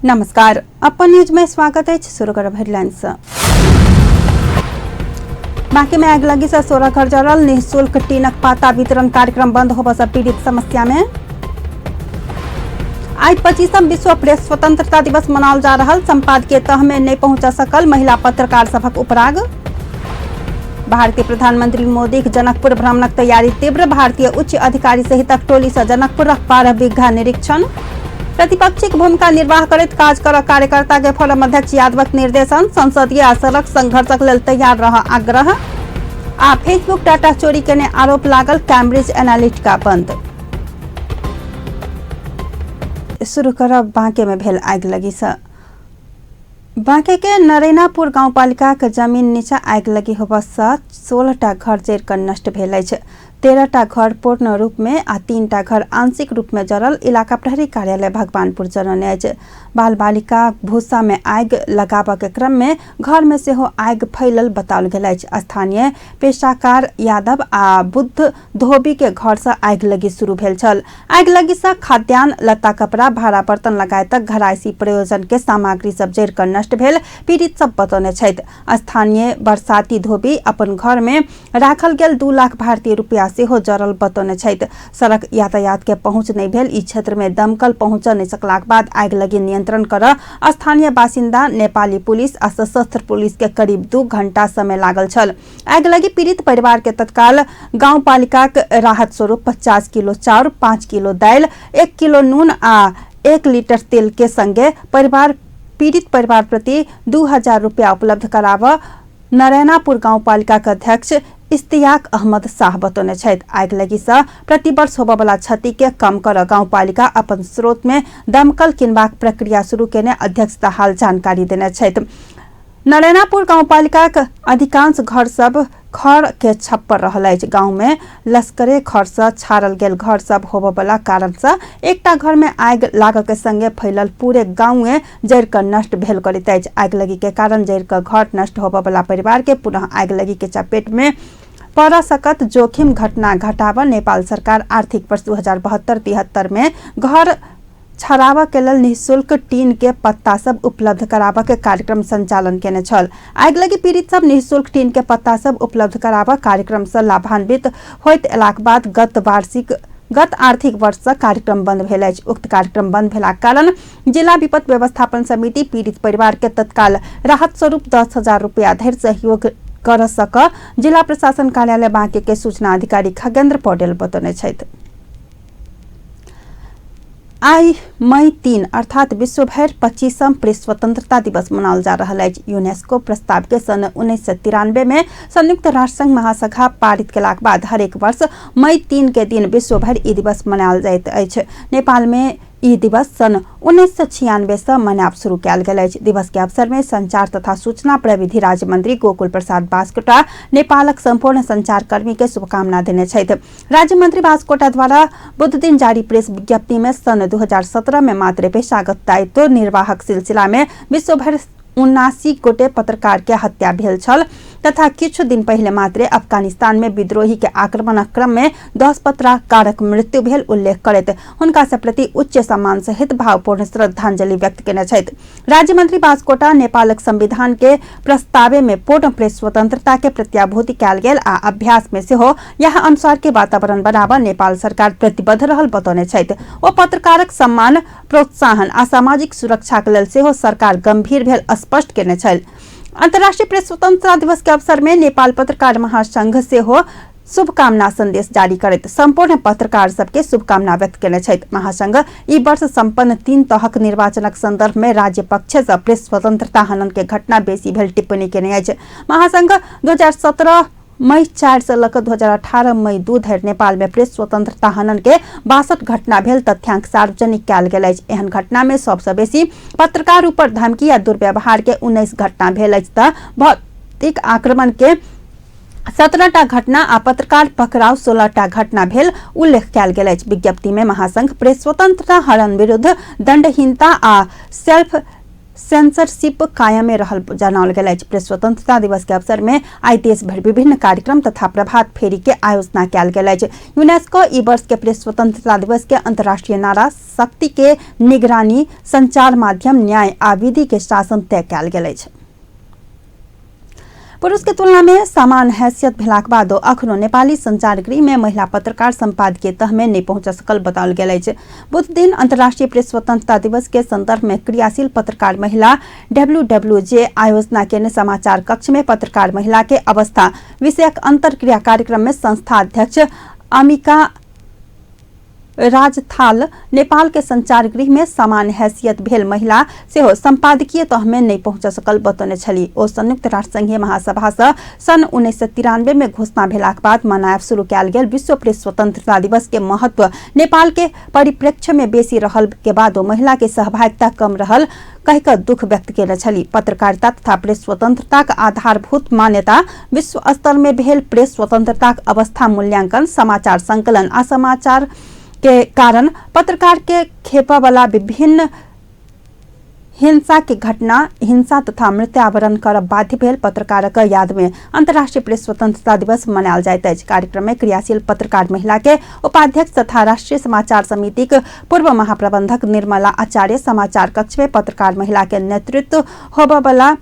नमस्कार, अपन न्यूज में स्वागत है। शुरू करब हेडलाइंस। बांके में आग लगी से 16 घर जरल, निःशुल्क टीनक पाता वितरण कार्यक्रम बंद होबा से पीड़ित समस्या में। आज 25वां विश्व प्रेस स्वतंत्रता दिवस मनाल जा रहा, संपादकीय तह में नहीं पहुंच सकल महिला पत्रकार सभक उपराग। भारतीय प्रधानमंत्री मोदी के जनकपुर भ्रमणक तैयारी तीव्र, भारतीय उच्च अधिकारी सहितक टोली से जनकपुर 12 बीघा निरीक्षण। प्रतिपक्षी भूमिका निर्वाह करैत काज कर कार्यकर्ता के फोरम अध्यक्ष यादवक निर्देशन, संसदीय आ सड़क संघर्षक लेल तैयार रह आग्रह। आ फेसबुक डाटा चोरी केने आरोप लागल, कैम्ब्रिज एनालिटिका बंद। शुरू करब बांके में भेल आग लगी से। बांके के नरैनापुर गाउँपालिका के जमीन नीचा आग लगी होबा से 16टा घर जरि कऽ नष्ट भेल अछि। 13टा घर पूर्ण रूप में आ 3टा घर आंशिक रूप में जरल। इलाका प्रहरी कार्यालय भगवानपुर जनने अछि। बाल बालिका भूसा में आग लगाबा के क्रम में घर में से हो आग फैलल बताओल गेल अछि। स्थानीय पेशाकार यादव आ बुद्ध धोबी के घर से आग लगी शुरू भेल छल। आग लगी से खाद्यान्न, लत्ता, कपड़ा, भाड़ा बर्तन लगायतक घरायसी प्रयोजन के सामग्री सब जरि कऽ नष्ट भेल पीड़ित सब बतौने छथि। स्थानीय बरसाती धोबी अपन घर में राखल गेल 2 लाख भारतीय रुपया सेहो जरल बतौने छथि। सड़क यातायात के पहुंच नहीं भेल। ई क्षेत्र में दमकल पहुंच नहीं सकलाक बाद आग लगी नियंत्रण कर स्थानीय बासिंदा, नेपाली पुलिस आ सशस्त्र पुलिस के करीब 2 घंटा समय लागल छल। आग लगी पीड़ित परिवार के तत्काल गाँव पालिका राहत स्वरूप 50 किलो चाउर, 5 किलो दाल, 1 किलो नून आ 1 लीटर तेल के संगे पीड़ित परिवार प्रति 2000 रुपया उपलब्ध करावा नरैनापुर गाँव पालिका के अध्यक्ष इश्तियाक अहमद शाह बतौने छथि। आग लगी से प्रतिवर्ष होबा वाला क्षति के कम कर गाँव पालिका अपन स्रोत में दमकल किनबाक प्रक्रिया शुरू केने अध्यक्ष हाल जानकारी देने छथि। नरैनापुर गाँव पालिका के अधिकांश घर सब खड़ के छप्पर रहल अछि। गाँव में लश्करे खड़ से छाड़ल गेल घर सब होबा वाला कारण से एकटा घर में आग लागल के संगे फैलल पूरे गाँव जरि कऽ नष्ट भेल करैत अछि। आग लगी के कारण जरि कऽ घर नष्ट होबा वाला परिवार के पुनः आग लगी के चपेट में पड़ सकत जोखिम घटना घटावा नेपाल सरकार आर्थिक वर्ष 2072-73 में घर छरावा के लेल निःशुल्क टीन के पत्ता सब उपलब्ध करावा के कार्यक्रम संचालन केने छल। आग लगी पीड़ित सब निःशुल्क टीन के पत्ता सब उपलब्ध करावा कार्यक्रम से लाभान्वित होइत एलाक बाद गत आर्थिक वर्ष से कार्यक्रम बंद भेल अछि। उक्त कार्यक्रम बंद भेलाक कारण जिला विपद व्यवस्थापन समिति पीड़ित परिवार के तत्काल राहत स्वरूप 10,000 रुपया धरि सहयोग कर सक जिला प्रशासन कार्यालय बांके के सूचना अधिकारी खगेन्द्र पौडेल बतौने छथि। आई मई 3 अर्थात विश्व भर 25वां प्रेस स्वतंत्रता दिवस मनाल जा रहा है। यूनेस्को प्रस्ताव के सन 1993 में संयुक्त राष्ट्र संघ महासभा पारित केलाक बाद हरेक वर्ष मई 3 के दिन विश्व भर ई दिवस मनायल जाइत अछि। नेपाल में ई दिवस सन 1996 से मनाब शुरू कयल गेल अछि। दिवस के अवसर में संचार तथा सूचना प्रविधि राज्य मंत्री गोकुल प्रसाद बास्कोटा नेपालक संपूर्ण संचार कर्मी के शुभकामना देने छथि। राज्य मंत्री बास्कोटा द्वारा बुध दिन जारी प्रेस विज्ञप्ति में सन 2017 में मात्र पेशागत दायित्व निर्वाहक सिलसिला में विश्व भर 79 गोटे पत्रकार के हत्या भेल छल तथा किछु दिन पहले मात्र अफगानिस्तान में विद्रोही के आक्रमणक क्रम में 10 पत्रकारक मृत्यु भेल उल्लेख करैत हुनका से प्रति उच्च सम्मान सहित भावपूर्ण श्रद्धांजलि व्यक्त केने छथि। राज्य मंत्री बास्कोटा नेपालक संविधान के प्रस्तावे में पूर्ण प्रेस स्वतंत्रता के प्रत्याभूति कयल गेल आ अभ्यास में सेहो यह अनुसार के वातावरण बनाबा नेपाल सरकार प्रतिबद्ध रहल बतौने छथि। ओ पत्रकारक सम्मान, प्रोत्साहन आ सामाजिक सुरक्षा के लेल सेहो सरकार गंभीर भेल स्पष्ट केने छल। अंतर्राष्ट्रीय प्रेस स्वतंत्रता दिवस के अवसर में नेपाल पत्रकार महासंघ से हो शुभकामना संदेश जारी करैत संपूर्ण पत्रकार सबके शुभकामना व्यक्त केने छथि। महासंघ ई वर्ष संपन्न 3 तहक निर्वाचनक संदर्भ में राज्य पक्ष से प्रेस स्वतंत्रता हनन के घटना बेसी भेल टिप्पणी केने अछि। महासंघ 2017 मई 4 से लक 2018 मई 2 धरि नेपाल में प्रेस स्वतंत्रता हनन के 62 घटना भेल तथ्यांक सार्वजनिक कयल गेल अछि। एहन घटना में सबसे बेसी पत्रकार ऊपर धमकी या दुर्व्यवहार के 19 घटना भेल अछि त भौतिक आक्रमण के 17टा घटना आ पत्रकार पकड़ाव 16टा घटना भेल उल्लेख कयल गेल अछि। विज्ञप्ति में महासंघ प्रेस स्वतंत्रता हनन विरुद्ध दंडहीनता आ सेल्फ सेंसरशिप कायमे रहल जनाओल गेल अछि। प्रेस स्वतंत्रता दिवस के अवसर में आई देश भर विभिन्न कार्यक्रम तथा प्रभात फेरी के आयोजना कयल गेल अछि। यूनेस्को ई वर्ष के प्रेस स्वतंत्रता दिवस के अंतर्राष्ट्रीय नारा शक्ति के निगरानी, संचार माध्यम, न्याय आ विधि के शासन तय कयल गेल अछि। पुरुष के तुलना में समान हैसियत भेलाक बादो अखनो नेपाली संचार गृह में महिला पत्रकार संपादकीय तह में नहीं पहुंच सकल बताओल गेल अछि। बुध दिन अंतर्राष्ट्रीय प्रेस स्वतंत्रता दिवस के संदर्भ में क्रियाशील पत्रकार महिला WWJ आयोजना के समाचार कक्ष में पत्रकार महिला के अवस्था विषयक अंतरक्रिया कार्यक्रम में संस्था अध्यक्ष अमिका राजथाल नेपाल के संचार गृह में समान हैसियत भेल महिला सेहो संपादकीय तह में नहीं पहुंच सकल बतौने छली। ओ संयुक्त राष्ट्र संघीय महासभा से सन 1993 में घोषणा भेलाक बाद मनायब शुरू कयल गेल विश्व प्रेस स्वतंत्रता दिवस के महत्व नेपाल के परिप्रेक्ष्य में बेसी रहल के बादो महिला के सहभागिता कम रहल कहिक दुख व्यक्त केने छली। पत्रकारिता तथा प्रेस स्वतंत्रता का आधारभूत मान्यता, विश्व स्तर में भेल प्रेस स्वतंत्रता अवस्था मूल्यांकन, समाचार संकलन आ समाचार के कारण पत्रकार के खेपा वाला विभिन्न हिंसा के घटना, हिंसा तथा मृत्यावरण कर बाध्य भेल पत्रकारक याद में अंतर्राष्ट्रीय प्रेस स्वतंत्रता दिवस मनायल जाइत अछि। कार्यक्रम में क्रियाशील पत्रकार महिला के उपाध्यक्ष तथा राष्ट्रीय समाचार समिति के पूर्व महाप्रबंधक निर्मला आचार्य समाचार कक्ष में पत्रकार महिला के नेतृत्व होबे वाला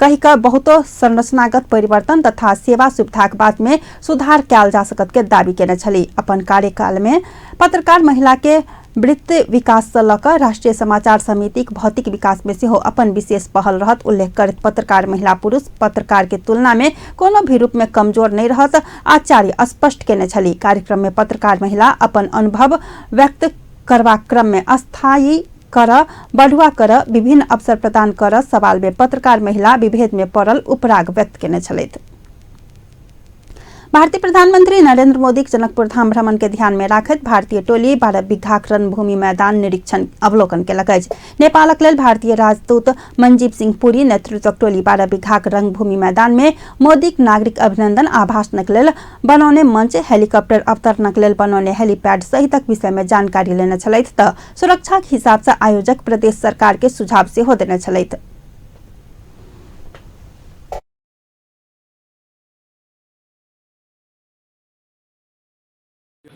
कहिका बहुतो संरचनागत परिवर्तन तथा सेवा सुविधा के बाद में सुधार कयल जा सकत के दावी केने छली। अपन कार्यकाल में पत्रकार महिला के वृत्ति विकास से लकर राष्ट्रीय समाचार समिति के भौतिक विकास में सेहो अपन विशेष पहल रहत उल्लेख करत पत्रकार महिला पुरुष पत्रकार के तुलना में कोनो भी रूप में कमजोर नहीं रहत आचार्य स्पष्ट केने छली। कार्यक्रम में पत्रकार महिला अपन अनुभव व्यक्त करवा क्रम में अस्थायी कर, बढ़ुआ कर, विभिन्न अवसर प्रदान कर सवाल में पत्रकार महिला विभेद में पड़ल उपराग व्यक्त केने छलैथ। भारतीय प्रधानमंत्री नरेंद्र मोदी जनकपुर धाम भ्रमण के ध्यान में राखत भारतीय टोली 12 बीघाक रणभूमि मैदान निरीक्षण अवलोकन केलक अछि। नेपालक लेल भारतीय राजदूत मनजीव सिंह पुरी नेतृत्वक टोली 12 बीघाक रणभूमि मैदान में मोदीक नागरिक अभिनंदन आ भाषणक लेल बनौने मंच, हेलीकॉप्टर अवतरणक लेल बनौने हेलीपैड सहितक विषय में जानकारी लेने छलैथ त सुरक्षा के हिसाब से आयोजक प्रदेश सरकार के सुझाव सेहो देने छलैथ।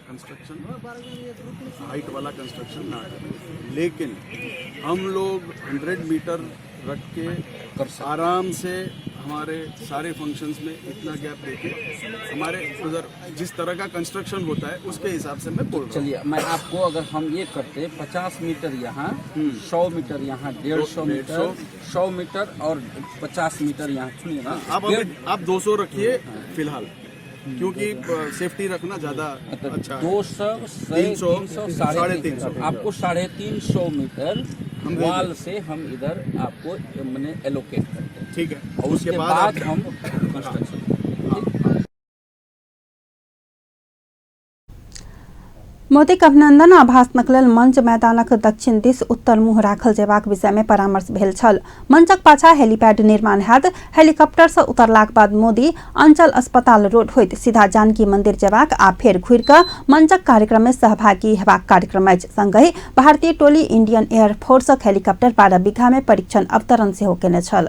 कंस्ट्रक्शन हाइट वाला कंस्ट्रक्शन ना करें, लेकिन हम लोग 100 मीटर रख के आराम से हमारे सारे फंक्शंस में इतना गैप देके हमारे उधर जिस तरह का कंस्ट्रक्शन होता है उसके हिसाब से मैं बोल रहा हूं। चलिए मैं आपको अगर हम ये करते 50 मीटर यहाँ, 100 मीटर यहाँ, 150 मीटर, 100 मीटर और 50 मीटर यहाँ, सुनिए ना आप 200 रखिए फिलहाल, क्योंकि सेफ्टी रखना ज्यादा अच्छा है। 200, 300, 350, आपको 350 मीटर वाल से हम इधर आपको मैंने एलोकेट करते हैं, ठीक है। और उसके बाद हम कंस्ट्रक्शन। मोदीक अभिनंदन आ भाषणक लेल मंच मैदानक दक्षिण दिस उत्तर मुँह राखल जेबाक विषय में परामर्श भेल छल। मंचक पाछा हेलीपैड निर्माण हैत। हेलीकॉप्टर से उतरलाक बाद मोदी अंचल अस्पताल रोड होइत सीधा जानकी मंदिर जेबाक आ फेर घुरि कऽ मंचक कार्यक्रम में सहभागी हेबाक कार्यक्रम अछि। संगहि भारतीय टोली इंडियन एयर फोर्सक हेलीकॉप्टर 12 बीघा में परीक्षण अवतरण सेहो केने छल।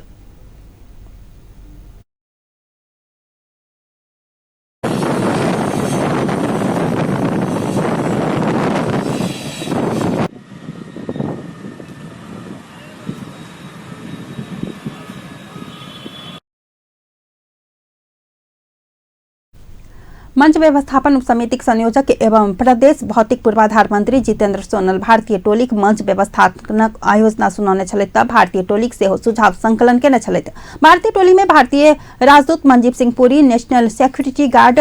मंच व्यवस्थापन उपसमितिक संयोजक एवं प्रदेश भौतिक पूर्वाधार मंत्री जितेंद्र सोनल भारतीय टोलीक मंच व्यवस्थापनक आयोजना सुनौने छलैथ त भारतीय टोलीक सेहो सुझाव संकलन केने छलैथ। भारतीय टोली में भारतीय राजदूत Manjeev Singh Puri, national security guard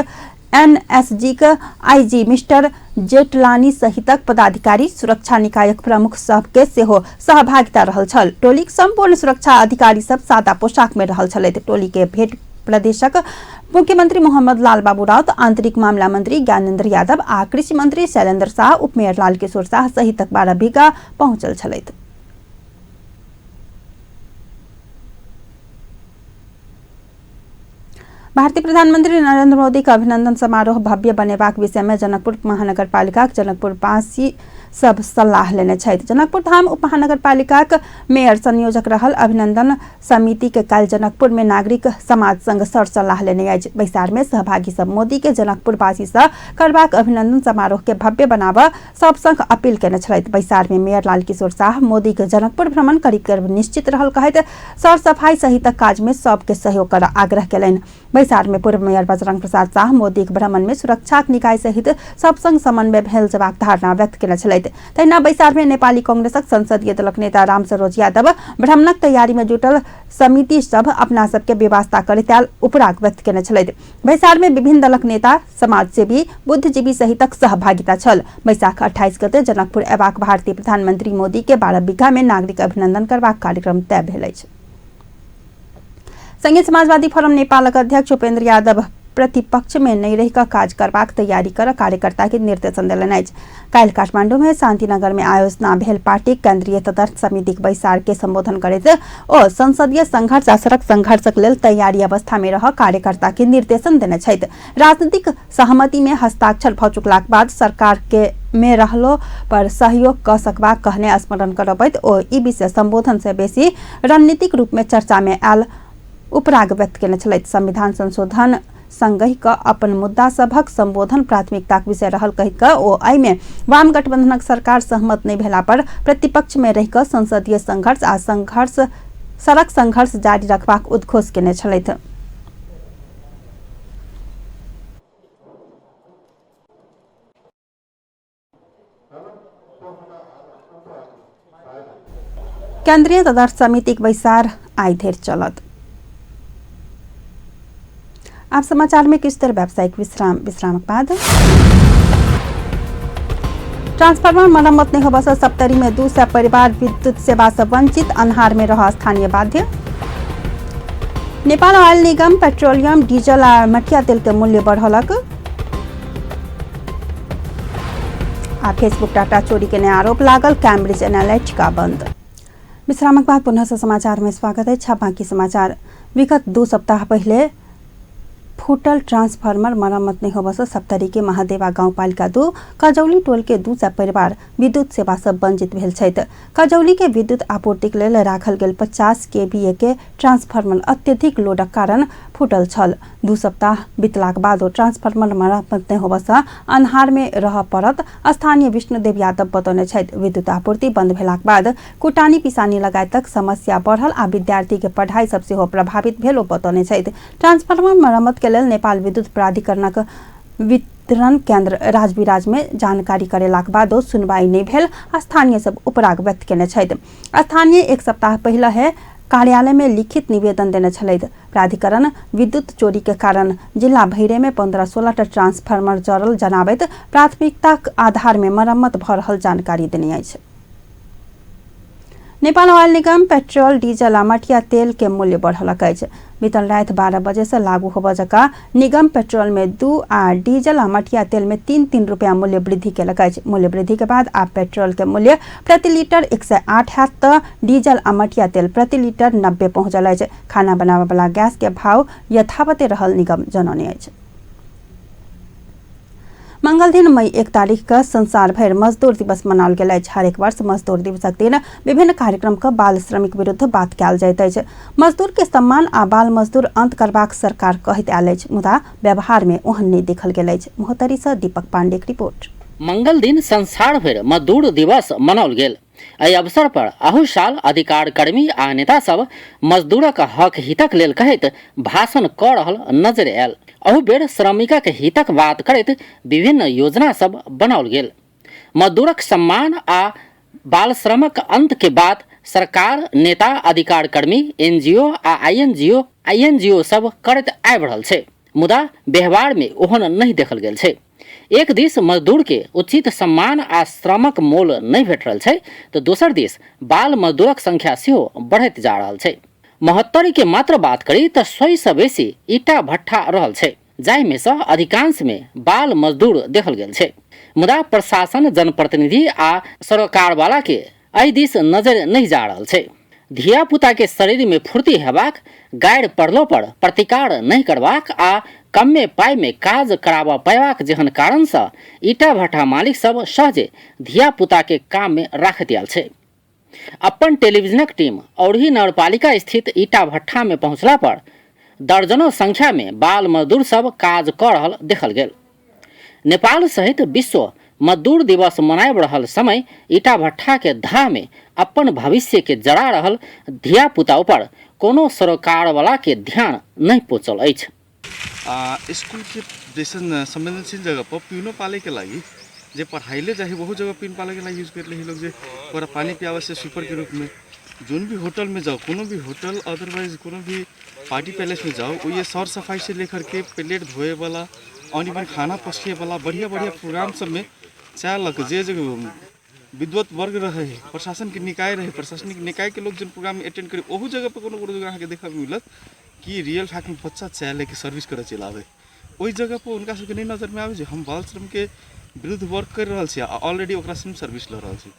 NSG के IG मिस्टर जेटलानी सहितक पदाधिकारी, सुरक्षा निकायक प्रमुख सब के सेहो सहभागिता रहल छल। टोलीक संपूर्ण सुरक्षा अधिकारी सब सादा पोशाक में रहल छलैथ। टोली के भेंट प्रदेशक मुख्यमंत्री मोहम्मद लाल बाबू राउत, आंतरिक मामला मंत्री ज्ञानेंद्र यादव आ कृषि मंत्री शैलेंद्र शाह, उपमेयर लाल किशोर शाह सहितक 12 बीघा पहुंचल छलैथ। भारतीय प्रधानमंत्री नरेंद्र मोदी का अभिनंदन समारोह भव्य बनेबाक विषय में जनकपुर महानगरपालिका जनकपुर सब सलाह लेने छथि। जनकपुर धाम उपमहानगरपालिकाक मेयर संयोजक रहल अभिनंदन समिति के काल्हि जनकपुर में नागरिक समाज संग सर सलाह लेने अछि। बैसार में सहभागी सब मोदी के जनकपुरवासी से करबाक अभिनंदन समारोह के भव्य बनाबऽ सब संग अपील केने छथि। बैसार में मेयर लाल किशोर शाह मोदी के जनकपुर भ्रमण करीब करीब निश्चित रहल कहैत सर सफाई सहित काज में सबके सहयोग कर आग्रह केलनि। बैसार में पूर्व मेयर बजरंग प्रसाद शाह मोदी के भ्रमण में सुरक्षा निकाय सहित सब संग समन्वय भेल जबाक धारणा व्यक्त केने छलथि। तहिना बैसार में नेपाली कांग्रेसक संसदीय दलक नेता राम सरोज यादव भ्रमणक तैयारी में जुटल समिति सब अपना सबके व्यवस्था करैत आयल उपराग व्यक्त केने छलथि। बैसार में विभिन्न दलक नेता समाजसेवी बुद्धिजीवी सहितक सहभागिता छल। बैसाख 28 गते जनकपुर अयबाक भारतीय प्रधानमंत्री मोदी के 12 बीघा में नागरिक अभिनंदन करबाक कार्यक्रम तय भेल अछि। संघीय समाजवादी फोरम नेपालक अध्यक्ष उपेन्द्र यादव प्रतिपक्ष में नहीं रहिका काज करबाक तैयारी कर कार्यकर्ता के निर्देशन देलनि अछि। काल्हि काठमांडू में शांतिनगर में आयोजना भेल पार्टी केंद्रीय तदर्थ समिति बैसार के संबोधन करैत ओ संसदीय संघर्ष आ सड़क संघर्षक लेल तैयारी अवस्था में रह कार्यकर्ता के निर्देशन देने छथि। राजनीतिक सहमति में हस्ताक्षर भ चुकलाक बाद सरकार के में रहलो पर सहयोग क सकबाक कहने स्मरण करबैत ओ ई विषय संबोधन से बेसी रणनीतिक रूप में चर्चा में आयल उपराग व्यक्त केने छलथि। संविधान संशोधन संगहि क अपन मुद्दा सभक संबोधन प्राथमिकताक विषय रहल कहि क ओ एहि में वाम गठबंधनक सरकार सहमत नहीं भेला पर प्रतिपक्ष में रहि क संसदीय संघर्ष आ सड़क संघर्ष जारी रखबाक उद्घोष केने छलथि। केंद्रीय तदर्थ समितिक बैसार आइ धरि चलत। आप समाचार में किस तरह व्यावसायिक विश्राम बाद ट्रांसफार्मर मरम्मत नहीं होबा से सप्तरी में 200 परिवार विद्युत सेवा से वंचित, अन्हार में रह स्थानीय बाध्य। नेपाल ऑयल निगम पेट्रोलियम डीजल आ मटिया तेल के मूल्य बढ़लक। आ फेसबुक डाटा चोरी के नया आरोप लागल, कैम्ब्रिज एनालिटिका बंद। विश्रामक बाद पुनः से समाचार में स्वागत है। बाकी समाचार विगत 2 सप्ताह पहले फूटल ट्रांसफार्मर मरम्मत नहीं होबा से सप्तरी के महादेवा गाउँपालिका 2 कजौली टोल के 200 परिवार विद्युत सेवा से वंचित भेल छथि। कजौली के विद्युत आपूर्तिक लेल राखल गेल 50 kVA के ट्रांसफार्मर अत्यधिक लोडक कारण फूटल छल। 2 सप्ताह बीतलाक बाद ट्रांसफार्मर मरम्मत नहीं होबा से अन्हार में रह पड़त स्थानीय विष्णुदेव यादव बतौने छथि। विद्युत आपूर्ति बंद भेलाक बाद कुटानी पिसानी लगायतक समस्या बढ़ल आ विद्यार्थी के पढ़ाई सब सेहो प्रभावित भेल बतौने छथि। ट्रांसफार्मर मरम्मत के लेल नेपाल विद्युत प्राधिकरणक वितरण केंद्र राजविराज में जानकारी करेलाक बादो सुनवाई नहीं भेल। स्थानीय सब उपराग व्यक्त केने छथि। स्थानीय 1 सप्ताह पहले है कार्यालय में लिखित निवेदन देने छलथि। प्राधिकरण विद्युत चोरी के कारण जिला भैरे में 15-16 ट्रांसफार्मर जरल जनाबैत प्राथमिकता आधार में मरम्मत भ रहल जानकारी देने अछि। नेपाल ऑयल निगम पेट्रोल डीजल आ मटिया तेल के मूल्य बढ़लक अछि। बीतल रात 12 बजे से लागू होबऽ जका निगम पेट्रोल में 2 आ डीजल आ मटिया तेल में 3-3 रुपया मूल्य वृद्धि केलक अछि। मूल्य वृद्धि के बाद आब पेट्रोल के मूल्य प्रति लीटर 108 हैत तऽ डीजल आ मटिया तेल प्रति लीटर 90 पहुंचल अछि। खाना बनाबय वाला गैस के भाव यथावते रहल निगम जनौने अछि। मंगल दिन मई 1 तारीख का संसार भर मजदूर दिवस मनाओल गेल अछि। हरेक वर्ष मजदूर दिवसक दिन विभिन्न कार्यक्रम का बाल श्रमिक विरुद्ध बात कयल जाइत अछि। मजदूर के सम्मान आ बाल मजदूर अंत करबाक सरकार कहैत आयल अछि, मुदा व्यवहार में ओहन नहीं देखल गेल अछि। मोहतरी से दीपक पांडे की रिपोर्ट। मंगल दिन संसार भर मजदूर दिवस मनाओल गेल। एहि अवसर पर अहू साल अधिकार कर्मी आ नेता सब मजदूरक हक हितक लेल कहैत भाषण क रहल नजर आयल। अहू बेर श्रमिकक हितक बात करैत विभिन्न योजना सब बनाओल गेल। मजदूरक सम्मान आ बाल श्रमक अंत के बाद सरकार, नेता, अधिकार कर्मी, एनजीओ आ आईएनजीओ सब करैत आबि रहल छै, मुदा व्यवहार में ओहन नहीं देखल गेल छै। एक दिस मजदूर के उचित सम्मान आ श्रमक मोल नहीं भेट रहल छै तो दोसर दिस बाल मजदूरक संख्या सेहो बढ़ैत जा रहल छै। महत्तरी के मात्र बात करी तो 100 से बेसी ईटा भट्ठा रहल छै, जाहि में से अधिकांश में बाल मजदूर देखल गेल छै। मुदा प्रशासन, जनप्रतिनिधि आ सरकार वाला के एहि दिस नजर नहीं जा रहल छै। धिया पुता के शरीर में फुर्ती हेबाक, गाड़ि पड़लो पर प्रतिकार नहीं करबाक आ कम्मे पाई में काज कराबा पयबाक जेहन कारण से ईटा भट्ठा मालिक सब सहजे धिया पुता के काम में राख दियल छै। अपन टेलीविजनक टीम औरही नगरपालिका स्थित ईटा भट्ठा में पहुंचला पर दर्जनों संख्या में बाल मजदूर सब काज कर रहल देखल गेल। नेपाल सहित विश्व मजदूर दिवस मनाब रहल समय ईटा भट्ठा के धाह में अपन भविष्य के जरा रहल धिया पुता पर कोनो सरकार वाला के ध्यान नहीं पहुँचल अछि। स्कूल के जैसे संवेदनशील जगह पर पीनो पाले के लगी जे पढ़ाई जाए बहुत जगह पीन पाले के लगी यूज कर ले लोग जे पूरा पानी पियावे से स्वीपर के रूप में जोन भी होटल में जाओ, कोनो भी होटल अदरवाइज कोनो भी पार्टी पैलेस में जाओ, वो ये सौर सफाई से लेकर के प्लेट धोए वाला और इवन खाना पसके वाला बढ़िया बढ़िया प्रोग्राम सब में चाहलक जे विद्वत वर्ग रहे प्रशासन के निकाय रहे प्रशासनिक निकाय के लोग जो प्रोग्राम अटेंड करे ओहू जगह पर कोनो जगह अहाँ के देखा मिलत कि रियल फैक्ट में बच्चा चाहे कि सर्विस करे चलावे ओहि जगह पर उनका सबके नहीं नजर में आवे हम बाल श्रम के विरुद्ध वर्क कर रहल छी ऑलरेडी ओकरा से सर्विस ल रहल छी।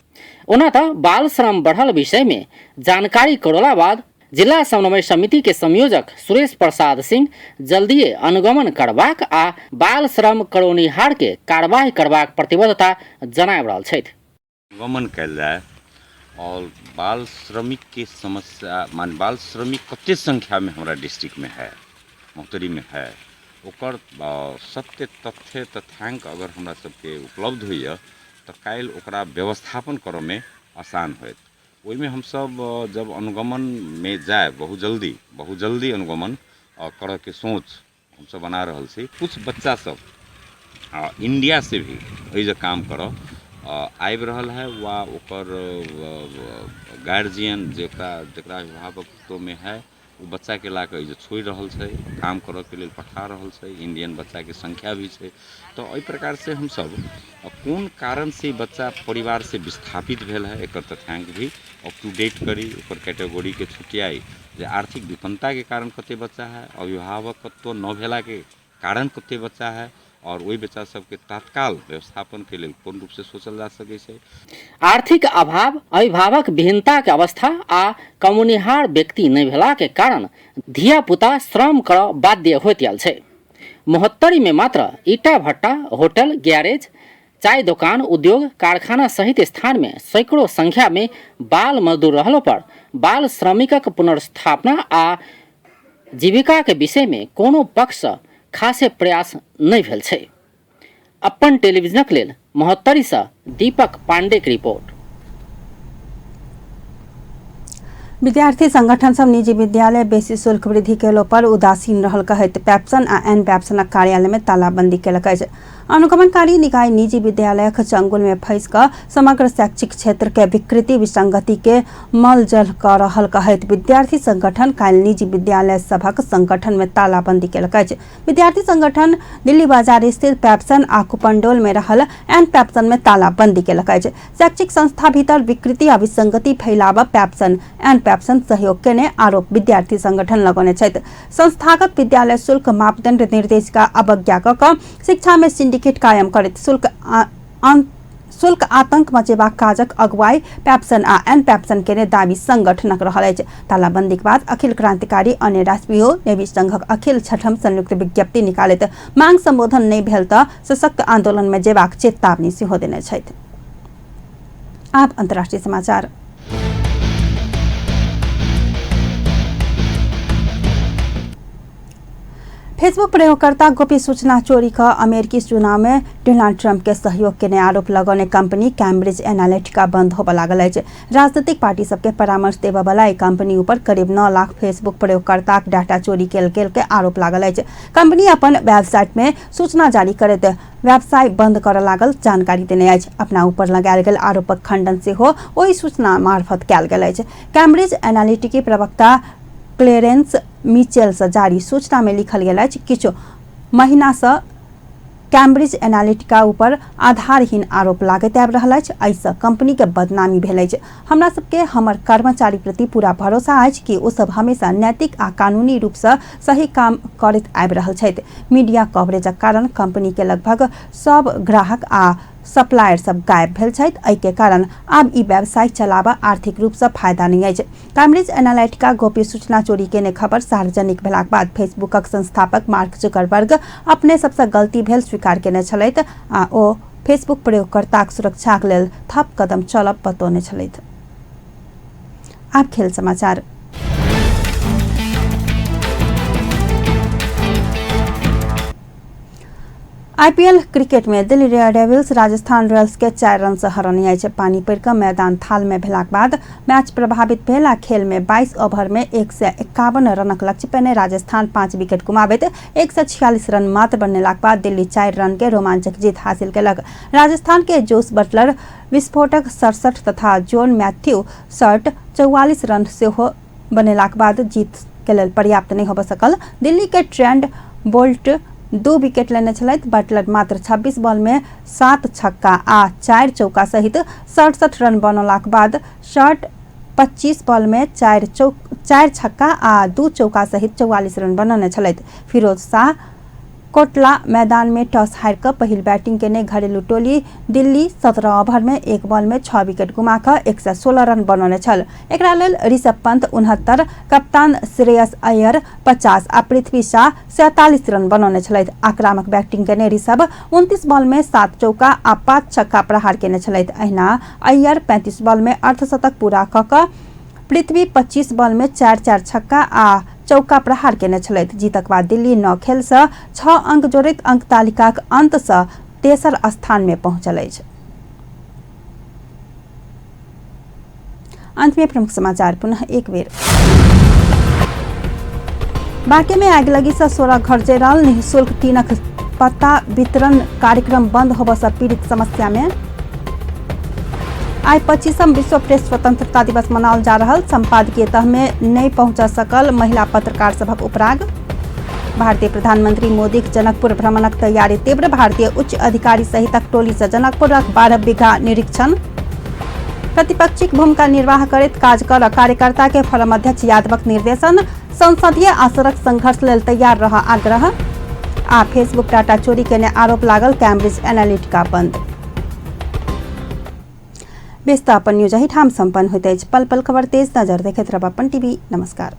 ओना त बाल श्रम बढ़ल विषय में जानकारी करोला बाद जिला समन्वय समिति के संयोजक सुरेश प्रसाद सिंह जल्दिए अनुगमन करबाक आ बाल श्रम करोनिहार के कार्यवाही करबाक प्रतिबद्धता जनाब रहल छथि। अनुगमन कल जाए और बाल श्रमिक की समस्या मान बाल श्रमिक कते संख्या में हमारा डिस्ट्रिक्ट में है मोहतरी में है ओकर सत्य तथ्य तथ्यांक अगर हमरा सबके उपलब्ध होइए तो काल्हि ओकरा व्यवस्थापन करऽ में आसान होत। ओहिमे हम सब जब अनुगमन में जाए बहुत जल्दी अनुगमन करऽ के सोच हम सब बना रहल छी। कुछ बच्चा सब इंडिया से भी एहि जे काम करऽ आबि रहल है वा ओकर गार्जियन जेकरा अभिभावक में है वो बच्चा के ला के छोड़ रहल छै काम करऽ के लेल पठा रहल छै। इंडियन बच्चा के संख्या भी छै। तो एहि प्रकार से हम सब कोन कारण से बच्चा परिवार से विस्थापित भेल है एकर तथ्यांक भी अप टू डेट करी ओकर कैटेगरी के छुटियाई जे आर्थिक विपन्नता के कारण कते बच्चा है अभिभावकत्व न भेला के कारण कते बच्चा है और वही बच्चा सबके तत्काल व्यवस्थापन के लिए पूर्ण रूप से सोचल जा सके छै। आर्थिक अभाव अभिभावक विहीनता के अवस्था आ कमुनिहार व्यक्ति नहीं भेला के कारण धिया पुता श्रम कर बाध्य होइत आयल छै। मोहत्तरी में मात्र ईटा भट्टा होटल गैरेज चाय दुकान उद्योग कारखाना सहित स्थान में सैकड़ों संख्या में बाल मजदूर रहलो पर बाल श्रमिकक पुनर्स्थापना आ जीविका के विषय में कोनो पक्ष खासे प्रयास नहीं भेल छै। अपन टेलीविजनक लेल मोहत्तरी से दीपक पांडे की रिपोर्ट। विद्यार्थी संगठन सब निजी विद्यालय बेसी शुल्क वृद्धि केलो पर उदासीन रहल कहैत पैप्सन आ एन पैप्सनक कार्यालय में तालाबंदी केलक अछि। अनुगमनकारी निकाय निजी विद्यालय चंगुल में फंस कर समग्र शैक्षिक क्षेत्र के विकृति विसंगति के मलजल कर रहल कहैत विद्यार्थी संगठन काल निजी विद्यालय सभक संगठन में तालाबंदी केलक अछि। विद्यार्थी संगठन दिल्ली बाजार स्थित पैप्सन आ कुपंडोल में रहल एन पैप्सन में तालाबंदी केलक अछि। शैक्षिक संस्था भीतर विकृति आ विसंगति फैलाब पैप्सन एन पैप्सन सहयोग केने आरोप विद्यार्थी संगठन लगौने छथि। संस्थागत विद्यालय शुल्क मापदंड निर्देशिका अवज्ञा कऽ शिक्षा में सिंडिकेट कायम करैत शुल्क आतंक मचेबाक काजक अगुवाई पैप्सन आ एन पैप्सन केने दावी संगठनक रहल अछि। तालाबंदी के बाद अखिल क्रांतिकारी अन्य राष्ट्रीय नेवी संघक अखिल छठम संयुक्त विज्ञप्ति निकालैत मांग संबोधन नहीं भेल तऽ सशक्त आंदोलन में जेबाक चेतावनी सेहो देने छथि। आब अंतर्राष्ट्रीय समाचार। फेसबुक प्रयोगकर्ता गोपी सूचना चोरी का अमेरिकी चुनाव में डोनाल्ड ट्रंप के सहयोग के आरोप लगौने कंपनी कैम्ब्रिज एनालिटिका बंद होबऽ लागल अछि। राजनीतिक पार्टी सबके परामर्श देबऽ वाला ई कंपनी ऊपर करीब 9 लाख फेसबुक प्रयोगकर्ताक डाटा चोरी केल के आरोप लागल अछि। कंपनी अपन वेबसाइट में सूचना जारी करैत व्यवसाय बंद करऽ लागल जानकारी देने अछि। अपना ऊपर लगायल गेल आरोपक खंडन सेहो ओहि सूचना मार्फत कयल गेल अछि। कैम्ब्रिज एनालिटिकी प्रवक्ता क्लेरेंस मिचेल से जारी सूचना में लिखल गेल अछि किछु महीना से कैम्ब्रिज एनालिटिका ऊपर आधारहीन आरोप लागैत आबि रहल अछि। एहिसँ कंपनी के बदनामी भेल अछि। हमरा सबके हमर कर्मचारी प्रति पूरा भरोसा अछि कि ओ सब हमेशा नैतिक आ कानूनी रूप से सही काम करैत आबि रहल छथि। मीडिया कवरेजक कारण कंपनी के लगभग सब ग्राहक आ सप्लायर सब गायब भेल छथि। एहि के कारण आब ई व्यवसाय चलाबा आर्थिक रूप से फायदा नहीं अछि। कैम्ब्रिज एनालिटिका गोप्य सूचना चोरी केने खबर सार्वजनिक भेलाक बाद फेसबुकक संस्थापक मार्क जुकरबर्ग अपने सबसे गलती भेल स्वीकार केने छलथि आ ओ फेसबुक प्रयोगकर्ताक सुरक्षाक लेल थप कदम चलब बतौने छलथि। आब खेल समाचार। आईपीएल क्रिकेट में दिल्ली डेयरडेविल्स राजस्थान रॉयल्स के 4 रन से हरौने अछि। पानी पड़ कऽ मैदान थाल में भेलाक बाद मैच प्रभावित भेल आ खेल में 22 ओवर में 151 रनक लक्ष्य पेने राजस्थान 5 विकेट गुमाबैत 146 रन मात्र बनेलाक बाद दिल्ली 4 रन के रोमांचक जीत हासिल केलक। राजस्थान के जोस बटलर विस्फोटक 67 तथा जॉन मैथ्यू शर्ट 44 रन सेहो बनेलाक बाद जीत के लेल पर्याप्त नहीं होब सकल। दिल्ली के ट्रेंड बोल्ट 2 विकेट लेने छलथि। बटलर मात्र 26 बॉल में 7 छक्का आ 4 चौका सहित 67 रन बनौलाक बाद शर्ट 25 बॉल में 4 छक्का आ 2 चौका सहित 44 रन बनौने छलथि। फिरोज शाह कोटला मैदान में टॉस हार कर पहिल बैटिंग केने घरेलू टोली दिल्ली 17 ओवर में 1 बॉल में 6 विकेट गुमाकर 116 रन बनौने छल। एकरा लेल ऋषभ पंत 69, कप्तान श्रेयस अय्यर 50 आ पृथ्वी शाह 47 रन बनौने छलथि। आक्रामक बैटिंग केने ऋषभ 29 बॉल में 7 चौका आ 5 छक्का प्रहार केने छलथि। अहिना अय्यर 35 बॉल में अर्धशतक पूरा कऽ कऽ पृथ्वी 25 बॉल में 4 छक्का आ चौका प्रहार केने छलथि। जीतक बाद दिल्ली 9 खेल से 6 अंक जोड़ैत अंक तालिकाक अंत से तेसर स्थान में पहुंचल अछि। अंत में प्रमुख समाचार पुनः एक बेर। बांके में आग लगी से 16 घर जरल। निःशुल्क टीनक पत्ता वितरण कार्यक्रम बंद होबऽ से पीड़ित समस्या में। आई 25वां विश्व प्रेस स्वतंत्रता दिवस मनाओल जा रहल। संपादकीय तह में नहीं पहुंच सकल महिला पत्रकार सभक उपराग। भारतीय प्रधानमंत्री मोदी जनकपुर भ्रमणक तैयारी तीव्र। भारतीय उच्च अधिकारी सहितक टोली से जनकपुरक 12 बीघा निरीक्षण। प्रतिपक्षीक भूमिका निर्वाह करैत काज कर कार्यकर्ता के फोरम अध्यक्ष यादवक निर्देशन। संसदीय आ सड़क संघर्ष लेल तैयार रह आग्रह। आ फेसबुक डाटा चोरी केने आरोप लागल कैम्ब्रिज एनालिटिका बंद। व्यस्त अपन न्यूज एहिठाम संपन्न होइत अछि। पल पल खबर तेज नजर देखैत रहब अपन टीवी। नमस्कार।